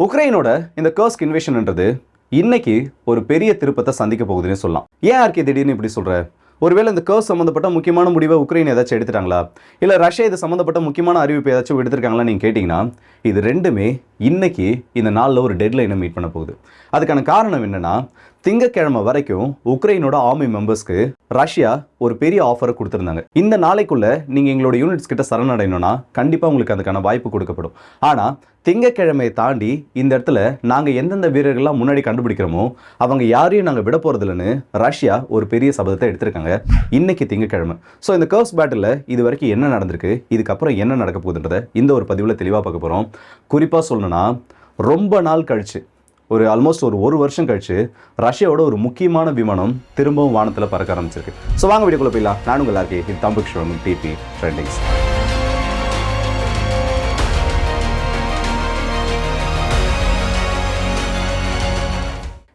உக்ரைனோட இந்த கர்ஸ்க் இன்வேஷன்ன்றது இன்னைக்கு ஒரு பெரிய திருப்பத்தை சந்திக்க போகுதுன்னு சொல்லலாம். ஏன் ஆர்கே திடீர்னு இப்படி சொல்ற? ஒருவேளை இந்த கர்ஸ் சம்மந்தப்பட்ட முக்கியமான முடிவை உக்ரைன் ஏதாச்சும் எடுத்துட்டாங்களா, இல்லை ரஷ்யா இது சம்மந்தப்பட்ட முக்கியமான அறிவிப்பு ஏதாச்சும் எடுத்திருக்காங்களா நீங்கள் கேட்டிங்கன்னா, இது ரெண்டுமே இன்னைக்கு இந்த நாளில் ஒரு டெட்லைனை மீட் பண்ண போகுது. அதுக்கான காரணம் என்னன்னா, திங்கக்கிழமை வரைக்கும் உக்ரைனோட ஆர்மி மெம்பர்ஸ்க்கு ரஷ்யா ஒரு பெரிய ஆஃபரை கொடுத்துருந்தாங்க. இந்த நாளைக்குள்ள நீங்கள் எங்களோட யூனிட்ஸ் கிட்ட சரணடையணும்னா கண்டிப்பாக உங்களுக்கு அதுக்கான வாய்ப்பு கொடுக்கப்படும். ஆனால் திங்கக்கிழமையை தாண்டி இந்த இடத்துல நாங்கள் எந்தெந்த வீரர்கள்லாம் முன்னாடி கண்டுபிடிக்கிறோமோ அவங்க யாரையும் நாங்கள் விட போகிறதில்லன்னு ரஷ்யா ஒரு பெரிய சபதத்தை எடுத்திருக்காங்க இன்னைக்கு திங்கக்கிழமை. ஸோ இந்த கர்ஸ் பேட்டில் இது வரைக்கும் என்ன நடந்திருக்கு, இதுக்கப்புறம் என்ன நடக்க போகுதுன்றதை இந்த ஒரு பதிவில் தெளிவாக பார்க்க போகிறோம். குறிப்பாக சொல்லணும்னா, ரொம்ப நாள் கழிச்சு ஆல்மோஸ்ட் ஒரு வருஷம் கழிச்சு ரஷ்யாவோட ஒரு முக்கியமான விமானம் திரும்பவும் வானத்தில் பறக்க ஆரம்பிச்சிருக்கு. ஸோ வாங்க வீடியோக்குள்ள போயிடலாம். நான் உங்கள் ஆர்கே, இது தம்புக் ஷோம் டிபி ட்ரெண்டிங்ஸ்.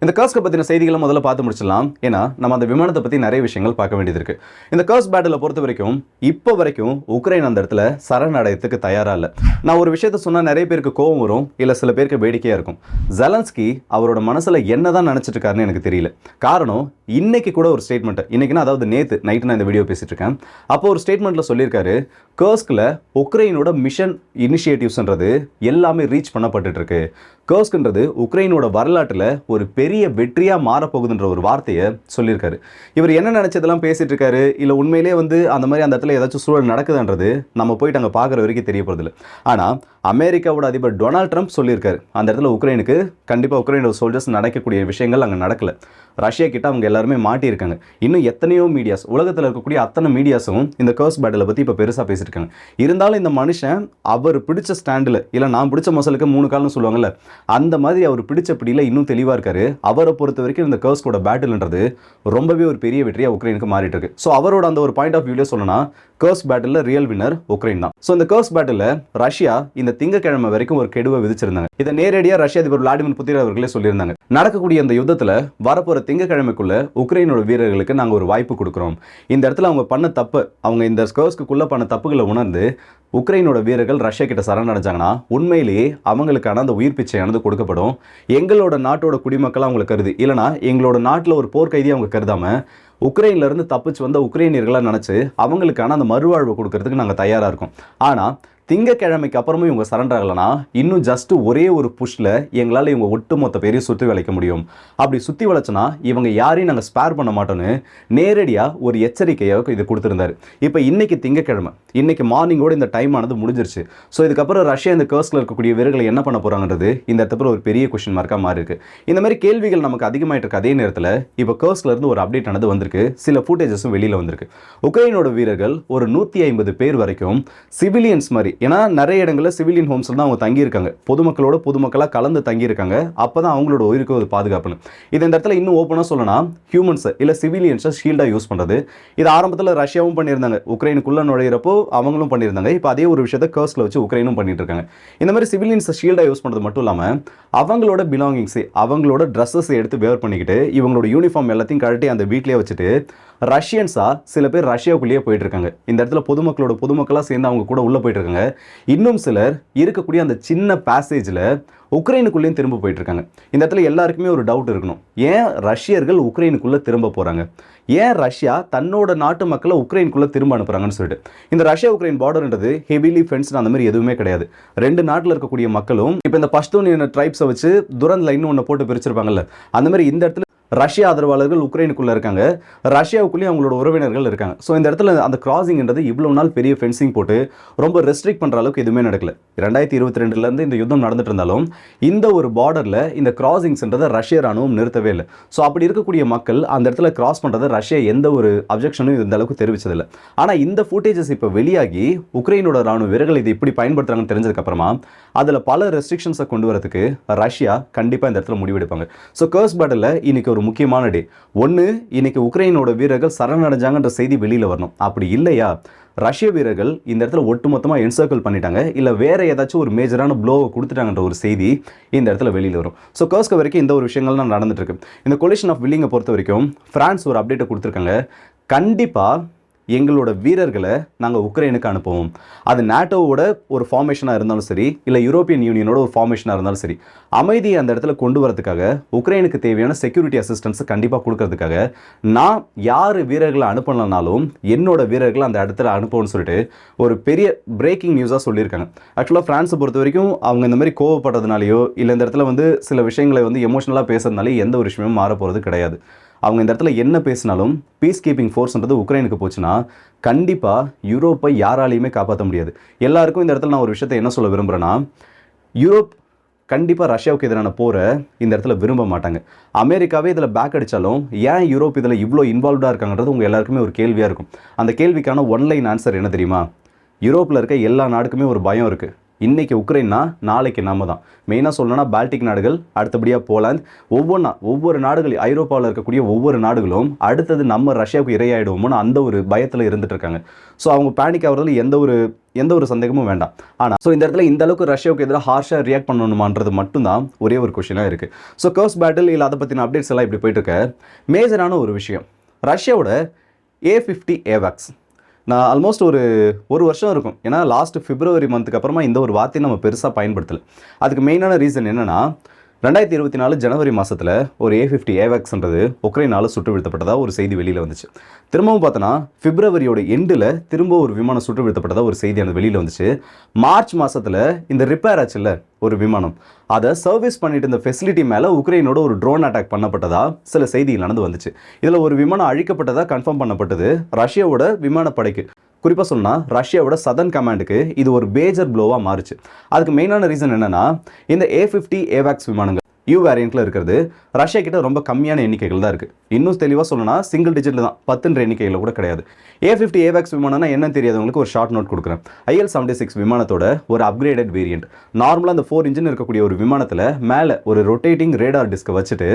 இந்த கர்ஸ்கை பற்றின செய்திகளை முதல்ல பார்த்து முடிச்சிடலாம். ஏன்னா நம்ம அந்த விமானத்தை பற்றி நிறைய விஷயங்கள் பார்க்க வேண்டியது இருக்குது. இந்த கர்ஸ் பேட்டில் பொறுத்த வரைக்கும் இப்போ வரைக்கும் உக்ரைன் அந்த இடத்துல சரணடையத்துக்கு தயாராக இல்லை. நான் ஒரு விஷயத்த சொன்னால் நிறைய பேருக்கு கோவம் வரும், இல்லை சில பேருக்கு வேடிக்கையாக இருக்கும். ஜெலன்ஸ்கி அவரோட மனசில் என்ன தான் நினச்சிட்டு இருக்காருன்னு எனக்கு தெரியல. காரணம், இன்னைக்கு கூட ஒரு ஸ்டேட்மெண்ட், இன்னைக்குன்னா அதாவது நேற்று நைட்டு நான் இந்த வீடியோ பேசிட்டு இருக்கேன், அப்போ ஒரு ஸ்டேட்மெண்ட்டில் சொல்லியிருக்காரு, கர்ஸ்கில் உக்ரைனோட மிஷன் இனிஷியேட்டிவ்ஸ்ன்றது எல்லாமே ரீச் பண்ணப்பட்டு இருக்கு. கர்ஸ்க்ன்றது உக்ரைனோட வரலாற்றில் ஒரு பெரிய வெற்றியாக மாறப்போகுதுன்ற ஒரு வார்த்தையை சொல்லியிருக்காரு. இவர் என்ன நினச்சதெல்லாம் பேசிட்டு இருக்காரு, இல்லை உண்மையிலே அந்த மாதிரி அந்த இடத்துல ஏதாச்சும் சூழல் நடக்குதுன்றது நம்ம போயிட்டு அங்கே பார்க்குற வரைக்கும் தெரிய போகிறதில்ல. ஆனால் அமெரிக்காவோட அதிபர் டொனால்ட் ட்ரம்ப் சொல்லியிருக்காரு, அந்த இடத்துல உக்ரைனுக்கு கண்டிப்பாக உக்ரைனோட சோல்ஜர்ஸ் நடக்கக்கூடிய விஷயங்கள் அங்கே நடக்கலை. ரஷ்யா கிட்ட அவங்க எல்லாருமே மாட்டியிருக்காங்க. இன்னும் எத்தனையோ மீடியாஸ், உலகத்தில் இருக்கக்கூடிய அத்தனை மீடியாஸும் இந்த கர்ஸ் பேட்டில் பற்றி இப்போ பெருசாக பேசியிருக்காங்க. இருந்தாலும் இந்த மனுஷன் அவர் பிடிச்ச ஸ்டாண்டில், இல்லை நான் பிடிச்ச மசலுக்கு 3 கால்னு சொல்லுவாங்கல்ல, அந்த மாதிரி அவர் பிடிச்ச பிடியில் இன்னும் தெளிவாக இருக்காரு. அவரை பொறுத்த வரைக்கும் இந்த கர்ஸ்கோட பேட்டில்ன்றது ரொம்பவே ஒரு பெரிய வெற்றியாக உக்ரைனுக்கு மாறிட்டு இருக்கு. ஸோ அவரோட அந்த ஒரு பாயிண்ட் ஆஃப் வியூல சொல்லணும்னா, கர்ஸ் பேட்டில் ரியல் வின்னர் உக்ரைன் தான். ஸோ இந்த கர்ஸ் பேட்டில் ரஷ்யா இந்த திங்கக்கிழமை வரைக்கும் ஒரு கெடுவை விதிச்சிருந்தாங்க. இதை நேரடியாக ரஷ்ய அதிபர் விளாடிமிர் புதின் அவர்களே சொல்லியிருந்தாங்க. நடக்கக்கூடிய அந்த யுத்தத்தில் வரப்போற திங்கக்கிழமைக்குள்ள உக்ரைனோட வீரர்களுக்கு நாங்கள் ஒரு வாய்ப்பு கொடுக்குறோம். இந்த இடத்துல அவங்க பண்ண தப்பு, அவங்க இந்த கர்ஸ்க்குள்ள பண்ண தப்புகளை உணர்ந்து உக்ரைனோட வீரர்கள் ரஷ்யா கிட்ட சரணடைஞ்சாங்கன்னா உண்மையிலேயே அவங்களுக்கான அந்த உயிர் பிச்சையானது கொடுக்கப்படும். எங்களோட நாட்டோட குடிமக்கள் அவங்களை கருதி, இல்லைனா எங்களோட நாட்டில் ஒரு போர்க்கைதியை அவங்க கருதாம உக்ரைன்லேருந்து தப்பிச்சு வந்த உக்ரைனியர்களாக நினச்சி அவங்களுக்கான அந்த மறுவாழ்வு கொடுக்கறதுக்கு நாங்கள் தயாராக இருக்கோம். ஆனால் திங்கக்கிழமைக்கு அப்புறமும் இவங்க சரண்டர் ஆகலைன்னா இன்னும் ஜஸ்ட் ஒரே ஒரு புஷ்ல எங்களால் இவங்க ஒட்டுமொத்த பேரையும் சுற்றி வளைக்க முடியும். அப்படி சுற்றி வளைச்சோன்னா இவங்க யாரையும் நாங்கள் ஸ்பேர் பண்ண மாட்டோன்னு நேரடியாக ஒரு எச்சரிக்கையை இது கொடுத்துருந்தாரு. இப்போ இன்னைக்கு திங்கக்கிழமை, இன்னைக்கு மார்னிங்கோட இந்த டைம் ஆனது முடிஞ்சிருச்சு. ஸோ இதுக்கப்புறம் ரஷ்யா இந்த கர்ஸ்ல இருக்கக்கூடிய வீரர்களை என்ன பண்ண போகிறாங்கன்றது இந்த இடத்துல ஒரு பெரிய கொஸ்டின் மார்க்காக மாறி இருக்கு. இந்த மாதிரி கேள்விகள் நமக்கு அதிகமாயிட்டு இருக்கு. அதே நேரத்தில் இப்போ கர்ஸ்ல இருந்து ஒரு அப்டேட் ஆனது வந்திருக்கு, சில ஃபுட்டேஜஸும் வெளியில் வந்திருக்கு. உக்ரைனோட வீரர்கள் ஒரு 150 பேர் வரைக்கும் சிவிலியன்ஸ் மாதிரி, ஏன்னா நிறைய இடங்களில் சிவிலியன் ஹோம்ஸில் தான் அவங்க தங்கியிருக்காங்க, பொதுமக்களாக கலந்து தங்கியிருக்காங்க. அப்போ தான் அவங்களோட உயிருக்கு ஒரு பாதுகாப்புன்னு. இது இந்த இடத்துல இன்னும் ஓப்பனாக சொல்லணும், ஹியூமன்ஸை இல்லை சிவிலியன்ஸை ஷீல்டாக யூஸ் பண்ணுறது. இது ஆரம்பத்தில் ரஷ்யாவும் பண்ணியிருந்தாங்க, உக்ரைனுக்குள்ளே நுழையிறப்போ அவங்களும் பண்ணியிருந்தாங்க. இப்போ அதே ஒரு விஷயத்தை கர்ஸ்ல வச்சு உக்ரைனும் பண்ணிட்டு இருக்காங்க. இந்த மாதிரி சிவிலியன்ஸை ஷீல்டாக யூஸ் பண்ணுறது மட்டும் இல்லாமல் அவங்களோட பிலாங்கிங்ஸை, அவங்களோட ட்ரெஸ்ஸை எடுத்து வேர் பண்ணிக்கிட்டு இவங்களோட யூனிஃபார்ம் எல்லாத்தையும் கழட்டி அந்த வீட்லேயே வச்சுட்டு ரஷ்யன்ஸா சில பேர் ரஷ்யாவுக்குள்ளேயே போயிட்டு இருக்காங்க. இந்த இடத்துல பொதுமக்களாக சேர்ந்து அவங்க கூட உள்ளே போயிட்டு இருக்காங்க. இன்னும் சிலர் இருக்கக்கூடிய அந்த சின்ன பேசேஜில் உக்ரைனுக்குள்ளேயும் திரும்ப போயிட்டு இருக்காங்க. இந்த இடத்துல எல்லாருக்குமே ஒரு டவுட் இருக்கணும், ஏன் ரஷ்யர்கள் உக்ரைனுக்குள்ளே திரும்ப போகிறாங்க, ஏன் ரஷ்யா தன்னோட நாட்டு மக்களை உக்ரைனுக்குள்ளே திரும்ப அனுப்புறாங்கன்னு சொல்லிட்டு. இந்த ரஷ்யா உக்ரைன் பார்டர்ன்றது ஹெவிலி ஃபென்ஸ்டு அந்த மாதிரி எதுவுமே கிடையாது. 2 நாட்டில் இருக்கக்கூடிய மக்களும் இப்போ இந்த பஷ்தூன் ட்ரைப்ஸை வச்சு துரந்த் லைன் ஒன்று போட்டு பிரிச்சிருப்பாங்கல்ல, அந்த மாதிரி இந்த இடத்துல ரஷ்யா ஆதரவாளர்கள் உக்ரைனுக்குள்ளே இருக்காங்க, ரஷ்யாவுக்குள்ளேயும் அவங்களோட உறவினர்கள் இருக்காங்க. ஸோ இந்த இடத்துல அந்த கிராசிங்ன்றது இவ்வளோ நாள் பெரிய ஃபென்சிங் போட்டு ரொம்ப ரெஸ்ட்ரிக்ட் பண்ணுற அளவுக்கு எதுவுமே நடக்கல. 2022 இந்த யுத்தம் நடந்துட்டு இருந்தாலும் இந்த ஒரு பார்டரில் இந்த கிராசிங்ஸ்ன்றதை ரஷ்ய ராணுவம் நிறுத்தவே இல்லை. ஸோ அப்படி இருக்கக்கூடிய மக்கள் அந்த இடத்துல கிராஸ் பண்ணுறதை ரஷ்யா எந்த ஒரு அப்ஜெக்ஷனும் இந்த அளவுக்கு தெரிவிச்சதில்லை. ஆனால் இந்த ஃபுட்டேஜஸ் இப்போ வெளியாகி உக்ரைனோட ராணுவ வீரர்கள் இதை இப்படி பயன்படுத்துறாங்கன்னு தெரிஞ்சதுக்கப்புறமா அதில் பல ரெஸ்ட்ரிக்ஷன்ஸை கொண்டு வரதுக்கு ரஷ்யா கண்டிப்பாக இந்த இடத்துல முடிவெடுப்பாங்க. ஸோ கர்ஸ் பேட்டில் இன்னைக்கு ஒரு முக்கியமான டே. ஒன்று, இன்னைக்கு உக்ரைனோட வீரர்கள் சரணடைஞ்சாங்கன்ற செய்தி வெளியில் வரணும். அப்படி இல்லையா ரஷ்ய வீரர்கள் இந்த இடத்துல ஒட்டுமொத்தமாக என்சர்க்கிள் பண்ணிட்டாங்க, இல்லை வேற ஏதாச்சும் ஒரு மேஜரான ப்ளோவை கொடுத்துட்டாங்கன்ற ஒரு செய்தி இந்த இடத்துல வெளியில் வரும். ஸோ கர்ஸ்க்கு வரைக்கும் இந்த ஒரு விஷயங்கள்லாம் நடந்துட்டு இருக்கு. இந்த கொலிஷன் ஆஃப் வில்லிங்கை பொறுத்த வரைக்கும் பிரான்ஸ் ஒரு அப்டேட்டை கொடுத்துருக்காங்க. கண்டிப்பாக எங்களோட வீரர்களை நாங்கள் உக்ரைனுக்கு அனுப்புவோம். அது நேட்டோவோட ஒரு ஃபார்மேஷனாக இருந்தாலும் சரி, இல்லை யூரோப்பியன் யூனியனோட ஒரு ஃபார்மேஷனாக இருந்தாலும் சரி, அமைதியை அந்த இடத்துல கொண்டு வரதுக்காக உக்ரைனுக்கு தேவையான செக்யூரிட்டி அசிஸ்டன்ஸை கண்டிப்பாக கொடுக்கறதுக்காக நான் யார் வீரர்களை அனுப்பலனாலும் என்னோட வீரர்களை அந்த இடத்துல அனுப்புவோம்னு சொல்லிட்டு ஒரு பெரிய பிரேக்கிங் நியூஸாக சொல்லியிருக்காங்க. ஆக்சுவலாக ஃப்ரான்ஸை பொறுத்த வரைக்கும் அவங்க இந்த மாதிரி கோவப்படுறதுனாலையோ இல்லை இந்த இடத்துல வந்து சில விஷயங்களை வந்து எமோஷனலாக பேசுறதுனாலே எந்த ஒரு விஷயமும் மாற போகிறது கிடையாது. அவங்க இந்த இடத்துல என்ன பேசினாலும் பீஸ் கீப்பிங் ஃபோர்ஸ்ன்றது உக்ரைனுக்கு போச்சுன்னா கண்டிப்பாக யூரோப்பை யாராலையுமே காப்பாற்ற முடியாது. எல்லாருக்கும் இந்த இடத்துல நான் ஒரு விஷயத்தை என்ன சொல்ல விரும்புகிறேன்னா, யூரோப் கண்டிப்பாக ரஷ்யாவுக்கு எதிரான போரை இந்த இடத்துல விரும்ப மாட்டாங்க. அமெரிக்காவே இதில் பேக் அடித்தாலும் ஏன் யூரோப் இதில் இவ்வளோ இன்வால்வ்டாக இருக்காங்கன்றது உங்கள் எல்லாருக்குமே ஒரு கேள்வியாக இருக்கும். அந்த கேள்விக்கான ஒன்லைன் ஆன்சர் என்ன தெரியுமா? யூரோப்பில் இருக்க எல்லா நாடுக்குமே ஒரு பயம் இருக்குது. இன்றைக்கி உக்ரைன்னா நாளைக்கு நாம தான். மெயினாக சொல்லணும்னா பால்டிக் நாடுகள், அடுத்தபடியாக போலாந்து, ஒவ்வொரு நாடுகள், ஐரோப்பாவில் இருக்கக்கூடிய ஒவ்வொரு நாடுகளும் அடுத்தது நம்ம ரஷ்யாவுக்கு இரையாயிடுவோமோன்னு அந்த ஒரு பயத்தில் இருந்துட்டு இருக்காங்க. ஸோ அவங்க பேனிக் ஆகிறதுல எந்த ஒரு சந்தேகமும் வேண்டாம். ஆனால் ஸோ இந்த இடத்துல இந்த அளவுக்கு ரஷ்யாவுக்கு எதிராக ஹார்ஷாக ரியாக்ட் பண்ணணுமான்றது மட்டும்தான் ஒரே ஒரு கொஷினாக இருக்குது. ஸோ கர்ஸ் பேட்டில் இல்லை அதை பற்றின அப்டேட்ஸ் எல்லாம் இப்படி போயிட்டு இருக்க மேஜரான ஒரு விஷயம் ரஷ்யாவோட A50 AWACS. நான் ஆல்மோஸ்ட் ஒரு வருஷம் இருக்கும், ஏன்னா லாஸ்ட் பிப்ரவரி மந்த்துக்கு அப்புறமா இந்த ஒரு வார்த்தையை நம்ம பெருசாக பயன்படுத்தலை. அதுக்கு மெயினான ரீசன் என்னென்னா, 2024 ஜனவரி மாதத்தில் ஒரு A50 AWACSன்றது உக்ரைனால் சுட்டு வீழ்த்தப்பட்டதாக ஒரு செய்தி வெளியில் வந்துச்சு. திரும்பவும் பார்த்தோன்னா பிப்ரவரியோட எண்டில் திரும்ப ஒரு விமானம் சுட்டு வீழ்த்தப்பட்டதாக ஒரு செய்தியானது வெளியில் வந்துச்சு. மார்ச் மாதத்தில் இந்த ரிப்பேர் ஆச்சுல்ல ஒரு விமானம், அதை சர்வீஸ் பண்ணிட்டு இருந்த ஃபெசிலிட்டி மேலே உக்ரைனோட ஒரு ட்ரோன் அட்டாக் பண்ணப்பட்டதா சில செய்திகள் நடந்து வந்துச்சு. இதில் ஒரு விமானம் அழிக்கப்பட்டதாக கன்ஃபார்ம் பண்ணப்பட்டது ரஷ்யாவோட விமானப்படைக்கு. குறிப்பாக சொன்னால் ரஷ்யாவோட சதர்ன் கமாண்டுக்கு இது ஒரு மேஜர் ப்ளோவாக மாறுச்சு. அதுக்கு மெயினான ரீசன் என்னென்னா, இந்த A50 AWACS விமானங்கள் யூ வேரியண்ட்டில் இருக்கிறது ரஷ்யா கிட்ட ரொம்ப கம்மியான எண்ணிக்கைகள் தான் இருக்குது. இன்னும் தெளிவாக சொல்லணும்னா சிங்கிள் டிஜிட்டில் தான், 10 எண்ணிக்கையில் கூட கிடையாது. A50 AWACS விமானம்னா என்னன்னு தெரியாதவங்களுக்கு ஒரு ஷார்ட் நோட் கொடுக்குறேன். IL-76 விமானத்தோட ஒரு அப்கிரேடட் வேரியண்ட். நார்மலாக அந்த 4 இன்ஜின் இருக்கக்கூடிய ஒரு விமானத்தில் மேலே ஒரு ரொட்டேட்டிங் ரேடார் டிஸ்கை வச்சுட்டு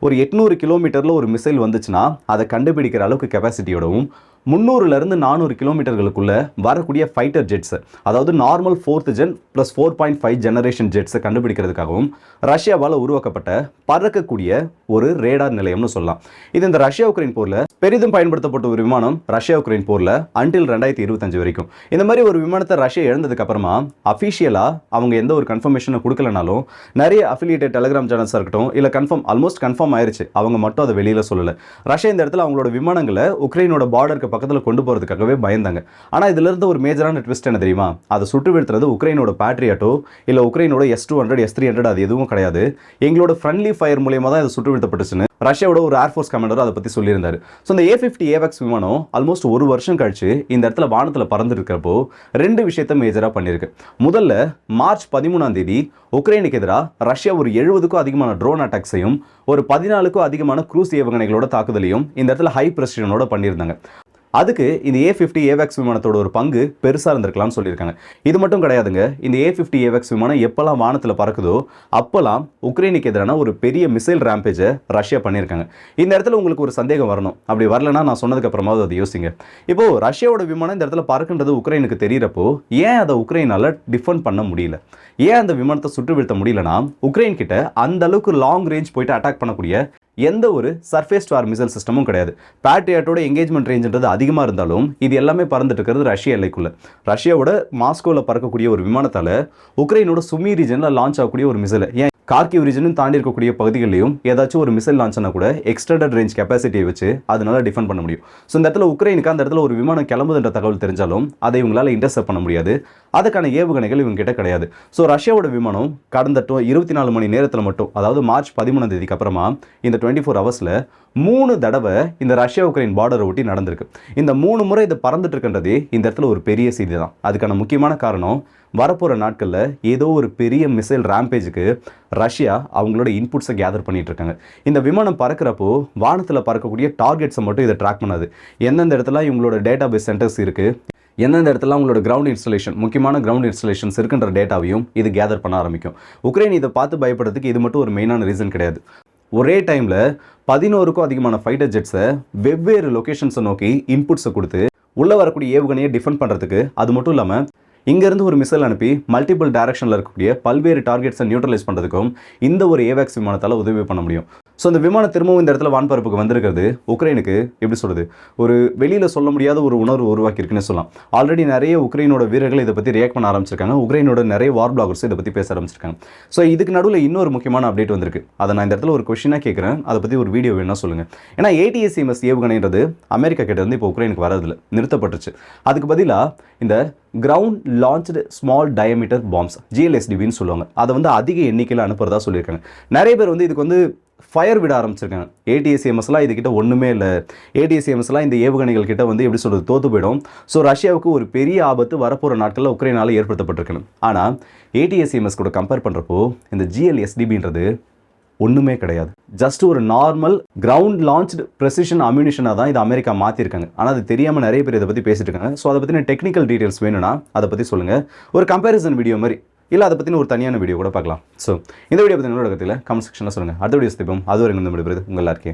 ஒரு 800 கிலோமீட்டரில் ஒரு மிசைல் வந்துச்சுன்னா அதை கண்டுபிடிக்கிற அளவுக்கு கெப்பாசிட்டியோடவும் 300லேருந்து 400 கிலோமீட்டர்களுக்குள்ள வரக்கூடிய ஃபைட்டர் ஜெட்ஸை, அதாவது normal 4th gen plus 4.5 generation ஜெட்ஸை கண்டுபிடிக்கிறதுக்காகவும் ரஷ்யாவால் உருவாக்கப்பட்ட பறக்கக்கூடிய ஒரு ரேடார் நிலையம்னு சொல்லலாம். இது இந்த ரஷ்யா உக்ரைன் போரில் பெரிதும் பயன்படுத்தப்பட்ட ஒரு விமானம். ரஷ்யா உக்ரைன் போரில் அன்டில் 2025 வரைக்கும் இந்த மாதிரி ஒரு விமானத்தை ரஷ்யா இழந்ததுக்கு அப்புறமா அஃபிஷியலாக அவங்க எந்த ஒரு கன்ஃபர்மேஷனை கொடுக்கலனாலும் நிறைய அஃபிலியேட்டட் டெலிகிராம் சேனல்ஸாக இருக்கட்டும், இல்லை ஆல்மோஸ்ட் கன்ஃபார்ம் ஆயிருச்சு, அவங்க மட்டும் அதை வெளியில் சொல்லலை. ரஷ்யா இந்த இடத்துல அவங்களோட விமானங்களை உக்ரைனோட பார்டருக்கு பக்கத்தில் கொண்டு போகிறதுக்காகவே பயந்தாங்க. ஆனால் இதில் இருந்த ஒரு மேஜரான ட்விஸ்ட் என்ன தெரியுமா? அதை சுட்டு வீழ்த்துறது உக்ரைனோட பேட்ரியட்டோ இல்லை உக்ரைனோட S-200 S-300 அது எதுவும் கிடையாது. எங்களோட ஃப்ரெண்ட்லி ஃபயர் மூலியமாக தான் இது சுட்டு வீழ்த்தப்பட்டுச்சுன்னு ரஷ்யாவோட ஒரு ஏர்ஃபோர்ஸ் கமாண்டர் அதை பற்றி சொல்லியிருந்தாரு. ஸோ இந்த A50 AWACS விமானம் ஆல்மோஸ்ட் ஒரு வருஷம் கழிச்சு இந்த இடத்துல வானத்தில் பறந்து இருக்கிறப்போ 2 விஷயத்த மேஜராக பண்ணியிருக்கு. முதல்ல மார்ச் 13 உக்ரைனுக்கு எதிராக ரஷ்யா ஒரு 70க்கும் அதிகமான ட்ரோன் அட்டாக்ஸையும் ஒரு 14க்கும் அதிகமான க்ரூஸ் ஏவுகணைகளோட தாக்குதலையும் இந்த இடத்துல ஹை ப்ரெசிஷனோட பண்ணியிருந்தாங்க. அதுக்கு இந்த A50 AWACS விமானத்தோட ஒரு பங்கு பெருசாக இருந்திருக்கலாம்னு சொல்லியிருக்காங்க. இது மட்டும் கிடையாதுங்க. இந்த A50 AWACS விமானம் எப்போல்லாம் வானத்தில் பறக்குதோ அப்போல்லாம் உக்ரைனுக்கு எதிரான ஒரு பெரிய மிசைல் ரேம்பேஜை ரஷ்யா பண்ணியிருக்காங்க. இந்த இடத்துல உங்களுக்கு ஒரு சந்தேகம் வரணும். அப்படி வரலன்னா நான் சொன்னதுக்கு அப்புறமாவது அதை யோசிங்க. இப்போ ரஷ்யாவோட விமானம் இந்த இடத்துல பறக்குன்றது உக்ரைனுக்கு தெரியறப்போ ஏன் அதை உக்ரைனால டிஃபெண்ட் பண்ண முடியல? ஏன் அந்த விமானத்தை சுட்டு வீழ்த்த முடியலன்னா, உக்ரைன் கிட்ட அந்த அளவுக்கு லாங் ரேஞ்ச் போயிட்டு அட்டாக் பண்ணக்கூடிய எந்த ஒரு சர்ஃபேஸ் டு ஏர் மிசைல் சிஸ்டமும் கிடையாது. பேட்ரியாட்டோட எங்கேஜ்மெண்ட் ரேஞ்சுன்றது அதிகமாக இருந்தாலும் இது எல்லாமே பறந்துட்டு இருக்கிறது ரஷ்யா எல்லைக்குள்ள. ரஷ்யாவோட மாஸ்கோவில் பறக்கக்கூடிய ஒரு விமானத்தால் உக்ரைனோட சுமி ரீஜனில் லான்ச் ஆகக்கூடிய ஒரு மிசைலை, ஏன் கார்கிவ் ரீஜனும் தாண்டி இருக்கக்கூடிய பகுதிகளிலையும் ஏதாச்சும் ஒரு மிசைல் லான்ச் ஆனால் கூட எக்ஸ்டெண்டட் ரேஞ்ச் கெப்பாசிட்டியை வச்சு அதனால டிஃபெண்ட் பண்ண முடியும். ஸோ இந்த இடத்துல உக்ரைனுக்கு அந்த இடத்துல ஒரு விமானம் கிளம்புதுன்ற தகவல் தெரிஞ்சாலும் அதை இவங்களால இன்டர்செப்ட் பண்ண முடியாது. அதுக்கான ஏவுகணைகள் இவங்க கிட்ட கிடையாது. ஸோ ரஷ்யாவோட விமானம் கடந்த 24 மணி நேரத்தில் மட்டும், அதாவது மார்ச் 13 அப்புறமா இந்த 24 ஹவர்ஸில் 3 தடவை இந்த ரஷ்யா உக்ரைன் பார்டரை ஒட்டி நடந்திருக்கு. இந்த 3 முறை இது பறந்துட்டு இருக்கின்றதே இந்த இடத்துல ஒரு பெரிய செய்தி தான். அதுக்கான முக்கியமான காரணம், வரப்போகிற நாட்களில் ஏதோ ஒரு பெரிய மிசைல் ரேம்பேஜுக்கு ரஷ்யா அவங்களோட இன்புட்ஸை கேதர் பண்ணிட்டு இருக்காங்க. இந்த விமானம் பறக்கிறப்போ வானத்தில் பறக்கக்கூடிய டார்கெட்ஸை மட்டும் இதை ட்ராக் பண்ணாது. எந்தெந்த இடத்துல இவங்களோட டேட்டா பேஸ் சென்டர்ஸ் இருக்குது, எந்தெந்த இடத்துல உங்களோட கிரவுண்ட் இன்ஸ்டலேஷன், முக்கியமான கிரவுண்ட் இன்ஸ்டலேஷன்ஸ் இருக்குன்ற டேட்டாவையும் இது கேதர் பண்ண ஆரம்பிக்கும். உக்ரைன் இதை பார்த்து பயப்படுறதுக்கு இது மட்டும் ஒரு மெயினான ரீசன் கிடையாது. ஒரே டைமில் 11க்கும் அதிகமான ஃபைட்டர் ஜெட்ஸை வெவ்வேறு லொக்கேஷன்ஸை நோக்கி இன்புட்ஸை கொடுத்து உள்ளே வரக்கூடிய ஏவுகணையை டிஃபெண்ட் பண்ணுறதுக்கு, அது மட்டும் இல்லாமல் இங்கேருந்து ஒரு மிசைல் அனுப்பி மல்டிபிள் டைரக்ஷனில் இருக்கக்கூடிய பல்வேறு டார்கெட்ஸை நியூட்ரலைஸ் பண்ணுறதுக்கும் இந்த ஒரு AWACS விமானத்தால் உதவி பண்ண முடியும். ஸோ அந்த விமானம் திரும்பவும் இந்த இடத்துல வான்பரப்புக்கு வந்திருக்கிறது உக்ரைனுக்கு எப்படி சொல்கிறது, ஒரு வெளியில் சொல்ல முடியாத ஒரு உணர்வு உருவாக்கியிருக்குன்னு சொல்லலாம். ஆல்ரெடி நிறைய உக்ரைனோட வீரர்கள் இதை பற்றி ரியாக்ட் பண்ண ஆரம்பிச்சிருக்காங்க. உக்ரைனோட நிறைய வார் பிளாகர்ஸ் இதை பற்றி பேச ஆரம்பிச்சிருக்காங்க. ஸோ இதுக்கு நடுவில் இன்னொரு முக்கியமான அப்டேட் வந்திருக்கு. அதை நான் இந்த இடத்துல ஒரு கொஸ்டினாக கேட்குறேன், அதை பற்றி ஒரு வீடியோ வேணா சொல்லுங்கள். ஏன்னா ATACMS ஏவுகணைன்றது அமெரிக்கா கிட்ட இருந்து இப்போ உக்ரைனுக்கு வரதில்லை, நிறுத்தப்பட்டுருச்சு. அதுக்கு பதிலாக இந்த ground launched small diameter bombs GLSDBன்னு சொல்லுவாங்க, அதை வந்து அதிக எண்ணிக்கையில் அனுப்புறதா சொல்லியிருக்காங்க. நிறைய பேர் வந்து இதுக்கு வந்து ஃபயர் விட ஆரம்பிச்சிருக்காங்க. ATACMSலாம் இதுக்கிட்ட ஒன்றுமே இல்லை, ATACMSலாம் இந்த ஏவுகணைகள் கிட்ட வந்து எப்படி சொல்கிறது தோற்று போயிடும். ஸோ ரஷ்யாவுக்கு ஒரு பெரிய ஆபத்து வரப்போகிற நாட்களில் உக்ரைனால் ஏற்படுத்தப்பட்டிருக்கணும். ஆனால் ATACMS கூட கம்பேர் பண்ணுறப்போ இந்த GLSDBன்றது ஒன்றுமே கிடையாது. ஜஸ்ட் ஒரு நார்மல் கிரவுண்ட் லான்ச்டு ப்ரெசிஷன் அம்யூனிஷனாக தான் இது அமெரிக்கா மாற்றிருக்காங்க. ஆனால் அது தெரியாமல் நிறைய பேர் இதை பற்றி பேசிட்டு இருக்காங்க. ஸோ அதை பற்றின டெக்னிக்கல் டீட்டெயில்ஸ் வேணும்னா அதை பற்றி சொல்லுங்கள். ஒரு கம்பேரிசன் வீடியோ மாதிரி இல்லை அதை பற்றின ஒரு தனியான வீடியோ கூட பார்க்கலாம். ஸோ இந்த வீடியோ பற்றி என்னோட கருத்தில் கமெண்ட் செக்ஷனில் சொல்லுங்கள். அடுத்த வீடியோ சந்திப்போம். அது வரைக்கும் இந்த முடிவு உங்கள் எல்லாருக்கே